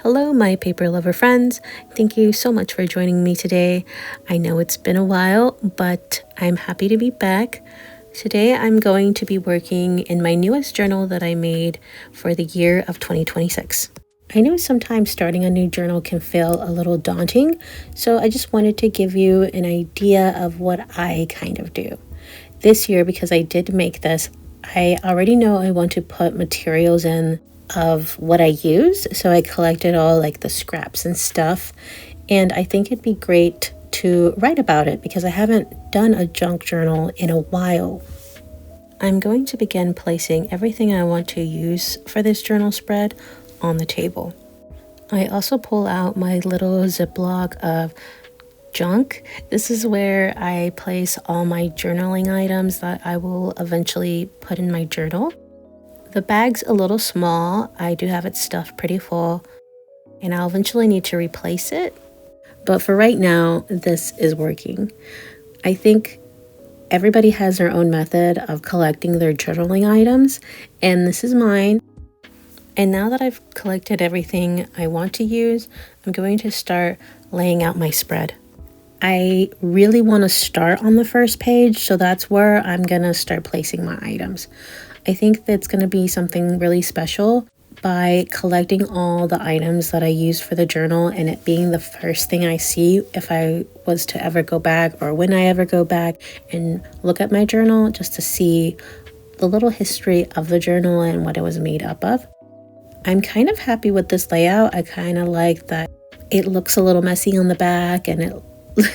Hello, my paper lover friends. Thank you so much for joining me today. I know it's been a while, but I'm happy to be back. Today, I'm going to be working in my newest journal that I made for the year of 2026. I know sometimes starting a new journal can feel a little daunting, so I just wanted to give you an idea of what I kind of do. This year, because I did make this, I already know I want to put materials in of what I use. So I collected all like the scraps and stuff. And I think it'd be great to write about it because I haven't done a junk journal in a while. I'm going to begin placing everything I want to use for this journal spread on the table. I also pull out my little Ziploc of junk. This is where I place all my journaling items that I will eventually put in my journal. The bag's a little small. I do have it stuffed pretty full, and I'll eventually need to replace it. But for right now, this is working. I think everybody has their own method of collecting their journaling items, and this is mine. And now that I've collected everything I want to use, I'm going to start laying out my spread. I really want to start on the first page, so that's where I'm going to start placing my items. I think that's going to be something really special by collecting all the items that I use for the journal and it being the first thing I see if I was to ever go back or when I ever go back and look at my journal just to see the little history of the journal and what it was made up of. I'm kind of happy with this layout. I kind of like that it looks a little messy on the back and it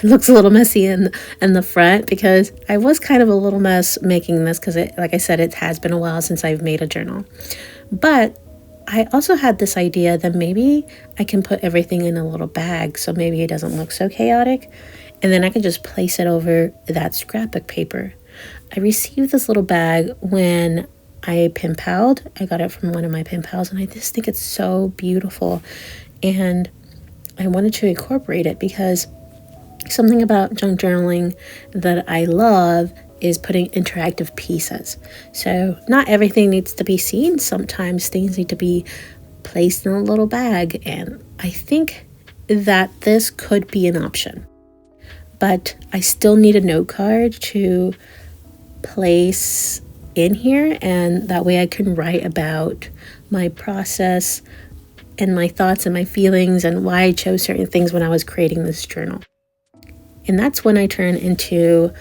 looks a little messy in the front because I was kind of a little mess making this because like I said, it has been a while since I've made a journal. But I also had this idea that maybe I can put everything in a little bag so maybe it doesn't look so chaotic. And then I can just place it over that scrapbook paper. I received this little bag when I pen paled. I got it from one of my pen pals and I just think it's so beautiful. And I wanted to incorporate it because something about junk journaling that I love is putting interactive pieces. So not everything needs to be seen. Sometimes things need to be placed in a little bag. And I think that this could be an option. But I still need a note card to place in here. And that way I can write about my process and my thoughts and my feelings and why I chose certain things when I was creating this journal. And that's when I turn into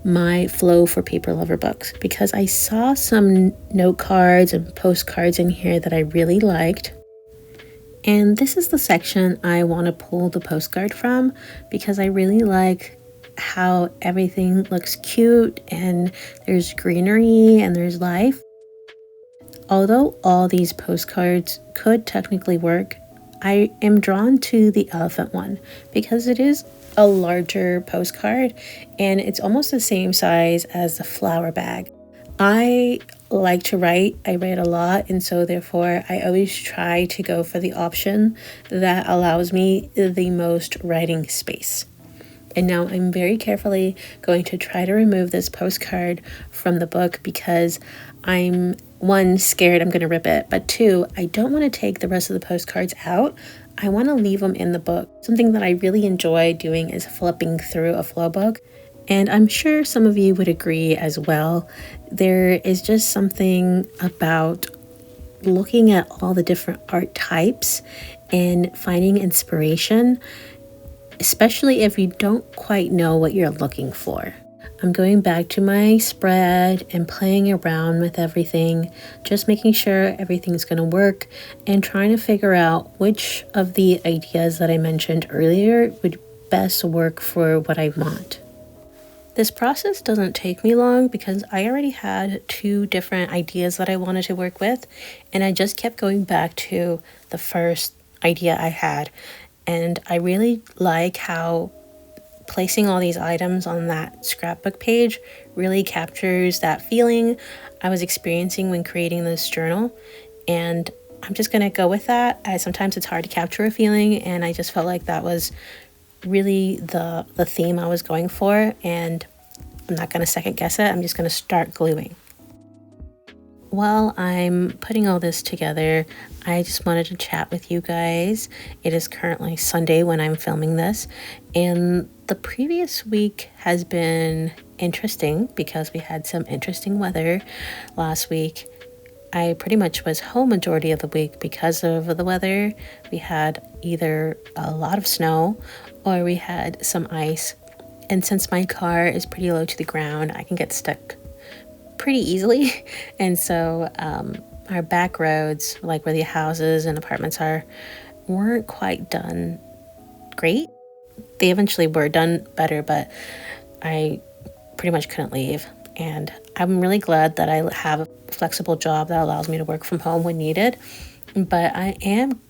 my flow for paper lover books because I saw some note cards and postcards in here that I really liked. And this is the section I want to pull the postcard from because I really like how everything looks cute and there's greenery and there's life. Although all these postcards could technically work, I am drawn to the elephant one because it is a larger postcard and it's almost the same size as the flower bag. I like to write. I write a lot, and so therefore I always try to go for the option that allows me the most writing space. And now I'm very carefully going to try to remove this postcard from the book because I'm, one, scared I'm going to rip it, but two, I don't want to take the rest of the postcards out. I want to leave them in the book. Something that I really enjoy doing is flipping through a flow book. And I'm sure some of you would agree as well. There is just something about looking at all the different art types and finding inspiration, especially if you don't quite know what you're looking for. I'm going back to my spread and playing around with everything, just making sure everything's going to work and trying to figure out which of the ideas that I mentioned earlier would best work for what I want. This process doesn't take me long because I already had 2 different ideas that I wanted to work with, and I just kept going back to the first idea I had. And I really like how placing all these items on that scrapbook page really captures that feeling I was experiencing when creating this journal. And I'm just going to go with that. Sometimes it's hard to capture a feeling, and I just felt like that was really the theme I was going for. And I'm not going to second guess it. I'm just going to start gluing. While I'm putting all this together, I just wanted to chat with you guys. It is currently Sunday when I'm filming this, and the previous week has been interesting because we had some interesting weather last week. I pretty much was home majority of the week because of the weather. We had either a lot of snow or we had some ice. And since my car is pretty low to the ground, I can get stuck pretty easily. And so our back roads, like where the houses and apartments are, weren't quite done great. They eventually were done better, but I pretty much couldn't leave. And I'm really glad that I have a flexible job that allows me to work from home when needed. But I am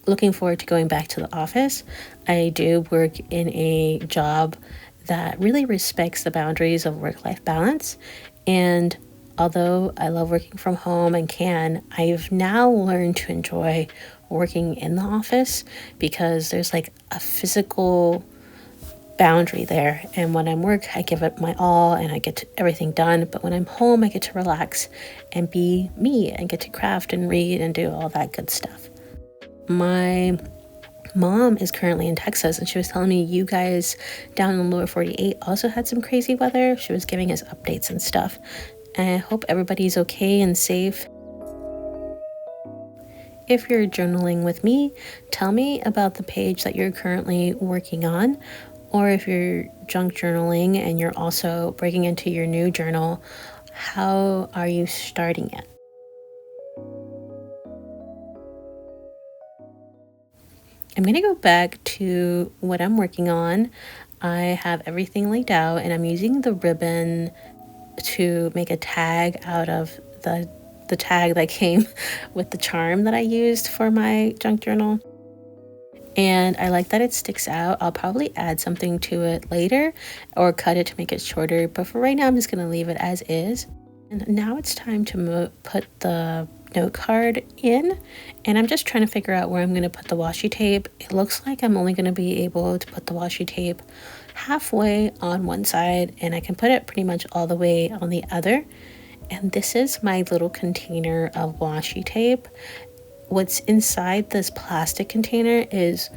looking forward to going back to the office. I do work in a job that really respects the boundaries of work-life balance. And although I love working from home and I've now learned to enjoy working in the office because there's like a physical boundary there. And when I'm work, I give it my all and I get everything done. But when I'm home, I get to relax and be me and get to craft and read and do all that good stuff. My mom is currently in Texas, and she was telling me you guys down in the lower 48 also had some crazy weather. She was giving us updates and stuff. And I hope everybody's okay and safe. If you're journaling with me, tell me about the page that you're currently working on. Or if you're junk journaling and you're also breaking into your new journal, how are you starting it? I'm going to go back to what I'm working on. I have everything laid out and I'm using the ribbon to make a tag out of the tag that came with the charm that I used for my junk journal. And I like that it sticks out. I'll probably add something to it later or cut it to make it shorter. But for right now, I'm just going to leave it as is. And now it's time to put the note card in. And I'm just trying to figure out where I'm going to put the washi tape. It looks like I'm only going to be able to put the washi tape halfway on one side. And I can put it pretty much all the way on the other. And this is my little container of washi tape. What's inside this plastic container is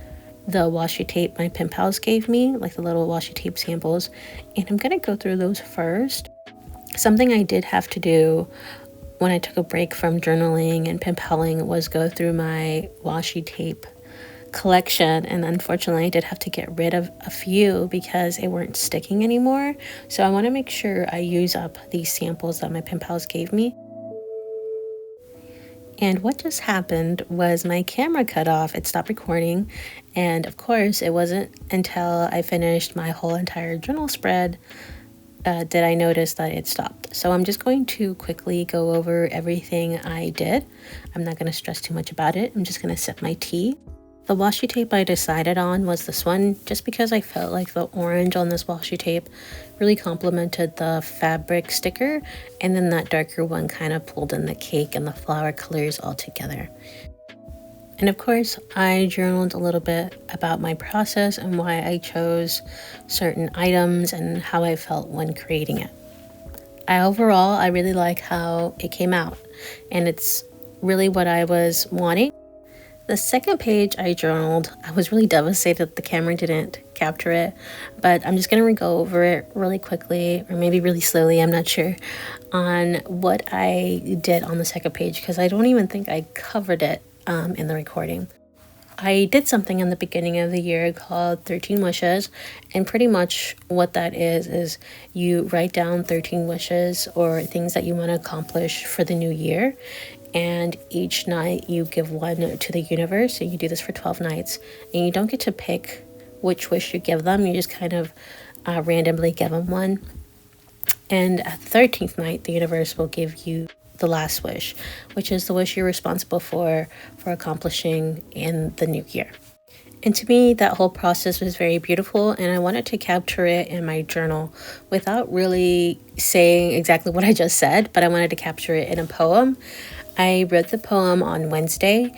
the washi tape my pen pals gave me, like the little washi tape samples. And I'm going to go through those first. Something I did have to do when I took a break from journaling and pen paling was go through my washi tape collection. And unfortunately, I did have to get rid of a few because they weren't sticking anymore. So I want to make sure I use up these samples that my pen pals gave me. And what just happened was my camera cut off. It stopped recording. And of course, it wasn't until I finished my whole entire journal spread did I notice that it stopped. So I'm just going to quickly go over everything I did. I'm not going to stress too much about it. I'm just going to sip my tea. The washi tape I decided on was this one just because I felt like the orange on this washi tape really complemented the fabric sticker, and then that darker one kind of pulled in the cake and the flower colors all together. And of course, I journaled a little bit about my process and why I chose certain items and how I felt when creating it. Overall, I really like how it came out, and it's really what I was wanting. The second page I journaled, I was really devastated that the camera didn't capture it, but I'm just going to go over it really quickly, or maybe really slowly, I'm not sure, on what I did on the second page, because I don't even think I covered it in the recording. I did something in the beginning of the year called 13 Wishes, and pretty much what that is you write down 13 wishes or things that you want to accomplish for the new year. And each night you give one to the universe. So you do this for 12 nights. And you don't get to pick which wish you give them. You just kind of randomly give them one. And at the 13th night, the universe will give you the last wish, which is the wish you're responsible for accomplishing in the new year. And to me, that whole process was very beautiful, and I wanted to capture it in my journal without really saying exactly what I just said, but I wanted to capture it in a poem. I wrote the poem on Wednesday.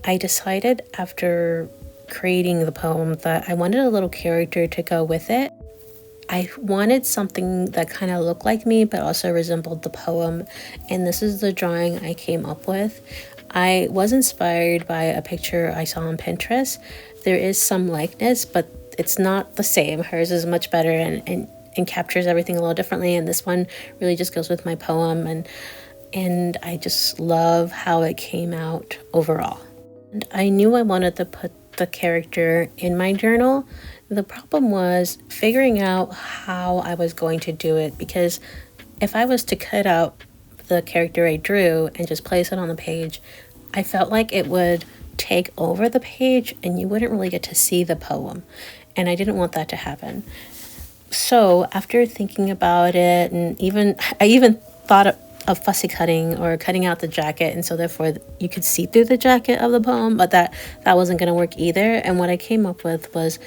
I decided after creating the poem that I wanted a little character to go with it. I wanted something that kind of looked like me but also resembled the poem, and this is the drawing I came up with. I was inspired by a picture I saw on Pinterest. There is some likeness, but it's not the same. Hers is much better and captures everything a little differently, and this one really just goes with my poem, and I just love how it came out overall. And I knew I wanted to put the character in my journal. The problem was figuring out how I was going to do it, because if I was to cut out the character I drew and just place it on the page, I felt like it would take over the page and you wouldn't really get to see the poem. And I didn't want that to happen. So after thinking about it, and I even thought of fussy cutting or cutting out the jacket, and so therefore you could see through the jacket of the poem, but that wasn't going to work either. And what I came up with was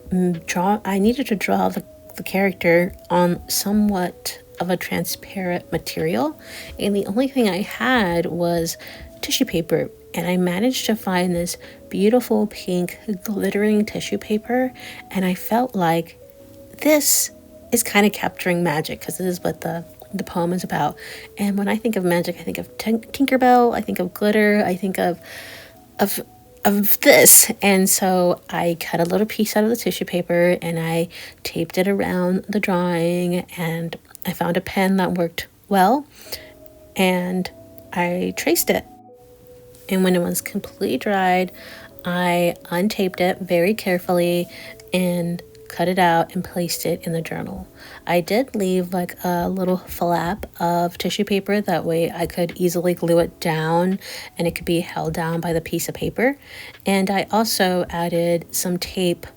I needed to draw the character on somewhat of a transparent material, and the only thing I had was tissue paper, and I managed to find this beautiful pink glittering tissue paper, and I felt like this is kind of capturing magic, because this is what the poem is about. And when I think of magic, I think of Tinkerbell, I think of glitter, I think of this. And so I cut a little piece out of the tissue paper and I taped it around the drawing, and I found a pen that worked well, and I traced it. And when it was completely dried, I untaped it very carefully and cut it out and placed it in the journal. I did leave like a little flap of tissue paper, that way I could easily glue it down and it could be held down by the piece of paper. And I also added some tape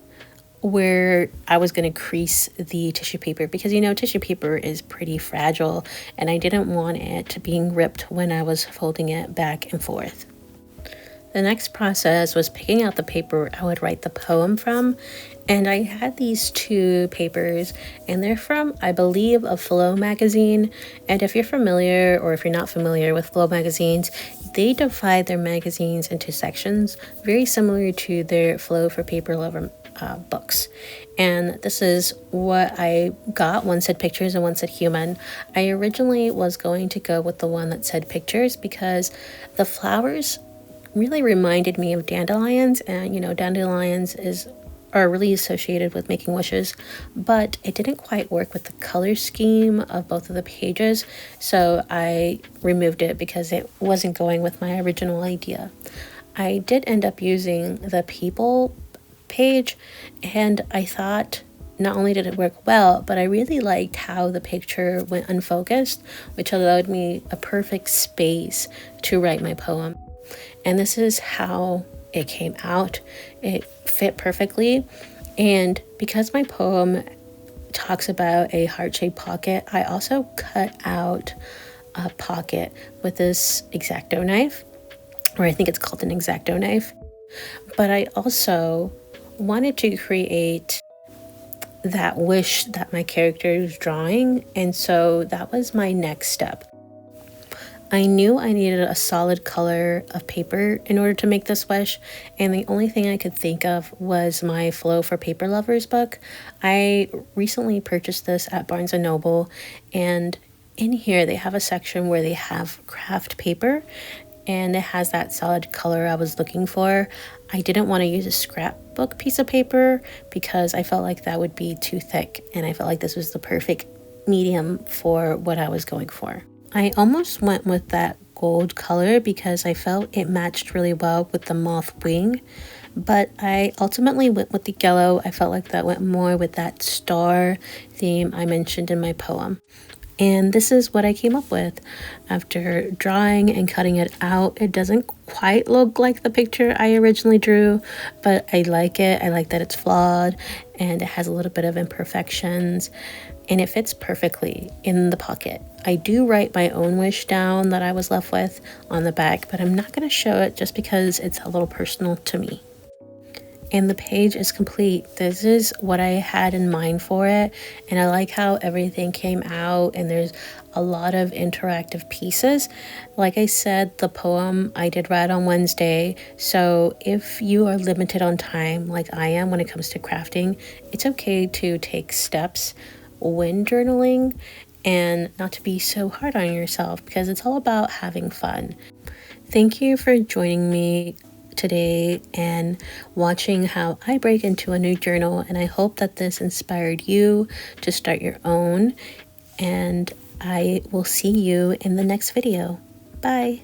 where I was going to crease the tissue paper, because tissue paper is pretty fragile and I didn't want it being ripped when I was folding it back and forth. The next process was picking out the paper I would write the poem from, and I had these two papers, and they're from, I believe, a Flow magazine. And if you're familiar, or if you're not familiar with Flow magazines, they divide their magazines into sections very similar to their Flow for Paper Lover books. And this is what I got. One said pictures and one said human. I originally was going to go with the one that said pictures because the flowers really reminded me of dandelions, and dandelions are really associated with making wishes, but it didn't quite work with the color scheme of both of the pages, so I removed it because it wasn't going with my original idea. I did end up using the people page, and I thought not only did it work well, but I really liked how the picture went unfocused, which allowed me a perfect space to write my poem. And this is how it came out. It fit perfectly. And because my poem talks about a heart-shaped pocket, I also cut out a pocket with this X-Acto knife, or I think it's called an X-Acto knife. But I also wanted to create that wish that my character is drawing, and so that was my next step. I knew I needed a solid color of paper in order to make this wish, and the only thing I could think of was my Flow for Paper Lovers book. I recently purchased this at Barnes & Noble, and in here they have a section where they have craft paper, and it has that solid color I was looking for. I didn't want to use a scrapbook piece of paper because I felt like that would be too thick, and I felt like this was the perfect medium for what I was going for. I almost went with that gold color because I felt it matched really well with the moth wing, but I ultimately went with the yellow. I felt like that went more with that star theme I mentioned in my poem. And this is what I came up with. After drawing and cutting it out, it doesn't quite look like the picture I originally drew, but I like it. I like that it's flawed and it has a little bit of imperfections, and it fits perfectly in the pocket. I do write my own wish down that I was left with on the back, but I'm not going to show it just because it's a little personal to me. And the page is complete. This is what I had in mind for it, and I like how everything came out, and there's a lot of interactive pieces. Like I said, the poem I did write on Wednesday, so if you are limited on time like I am when it comes to crafting, it's okay to take steps when journaling and not to be so hard on yourself, because it's all about having fun. Thank you for joining me today and watching how I break into a new journal, and I hope that this inspired you to start your own, and I will see you in the next video. Bye.